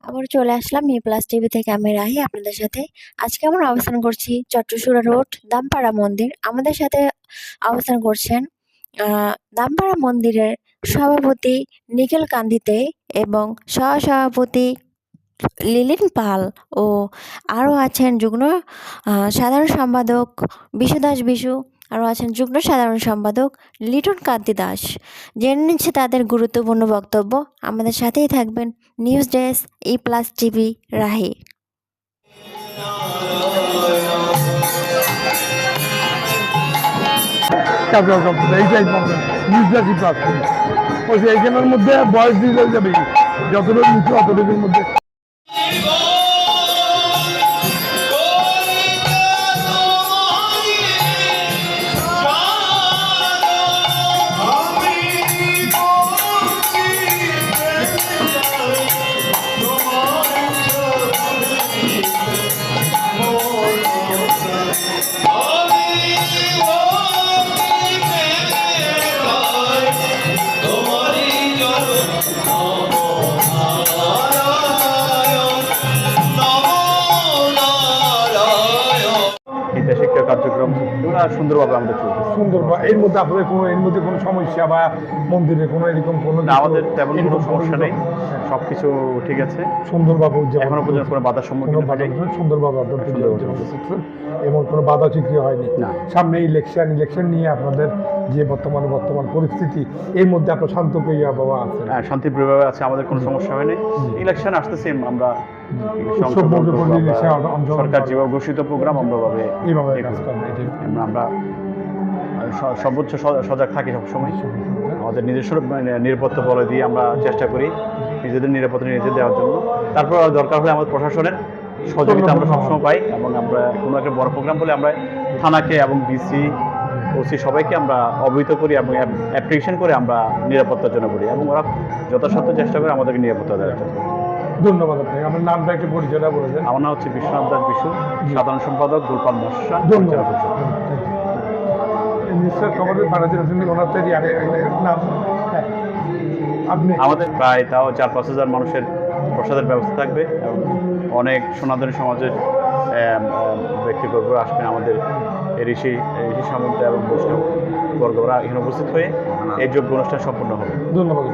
আবার চলে আসলাম me plus TV থেকে আমি রাহি আপনাদের সাথে। আজকে আমরা অবস্থান করছি চট্টশুরা রোড দামপাড়া মন্দির। আমাদের সাথে অবস্থান করছেন দামপাড়া মন্দিরের সভাপতি নিখিল কান্দিতে এবং সহসভাপতি লিলিন পাল ও আরও আছেন যুগ্ম সাধারণ সম্পাদক বিশু দাস বিশু, আরও আছেন যুগ্ম সাধারণ সম্পাদক লিটন কান্তি দাস। জেনে নিচ্ছে তাদের গুরুত্বপূর্ণ বক্তব্য। আমাদের সাথেই থাকবেন নিউজ ডেস্ক ই প্লাস টিভি রাহি। এইখানের মধ্যে বয়স দিয়ে যাবে যতটুকু নিচু অতটুকুর মধ্যে শিক্ষা কার্যক্রম এগুলো সুন্দরভাবে আমাদের চলছে। সুন্দরভাবে এর মধ্যে আপনাদের কোনো সমস্যা বা মন্দিরে কোনো এরকম কোনো আমাদের তেমন কোনো সমস্যা নেই, সবকিছু ঠিক আছে, সুন্দরভাবে এখনো পর্যন্ত কোনো বাধার সম্মুখীন সুন্দরভাবে এমন কোনো বাধা সৃষ্টি হয়নি। সামনে ইলেকশন নিয়ে আপনাদের যে বর্তমান পরিস্থিতি এর মধ্যে আপনার শান্তপ্রিয় বাবা আছে? হ্যাঁ, শান্তিপ্রিয়ভাবে আছে, আমাদের কোনো সমস্যা হয়নি। ইলেকশন আসতেছে, আমরা সরকার যেভাবে ঘোষিত প্রোগ্রাম আমরা সর্বোচ্চ সজাগ থাকি সবসময়। আমাদের নিজস্ব নিরাপত্তা বলে দিয়ে আমরা চেষ্টা করি নিজেদের নিরাপত্তা নিজে দেওয়ার জন্য। তারপর দরকার হলে আমাদের প্রশাসনের সহযোগিতা আমরা সবসময় পাই, এবং আমরা কোনো একটা বড় প্রোগ্রাম হলে আমরা থানাকে এবং ডিসি ওসি সবাইকে আমরা অবহিত করি এবং অ্যাপ্লিকেশন করে আমরা নিরাপত্তার জন্য করি, এবং ওরা যথাসাধ্য চেষ্টা করে আমাদেরকে নিরাপত্তা দেওয়ার জন্য। ধন্যবাদ আপনাকে। আমার নামটা একটু পরিচয়টা বলেছেন? আমার নাম হচ্ছে বিশ্বনাথ দাস বিশু, সাধারণ সম্পাদক গুলপান মশা। আমাদের প্রায় তাও 4-5 হাজার মানুষের প্রসাদের ব্যবস্থা থাকবে, এবং অনেক সনাতনী সমাজের ব্যক্তিবর্গ আসবেন, আমাদের ঋষি সামন্ত এবং বৈষ্ণব বর্গরা এখানে উপস্থিত হয়ে এই যোগ্য অনুষ্ঠান সম্পন্ন হবে। ধন্যবাদ।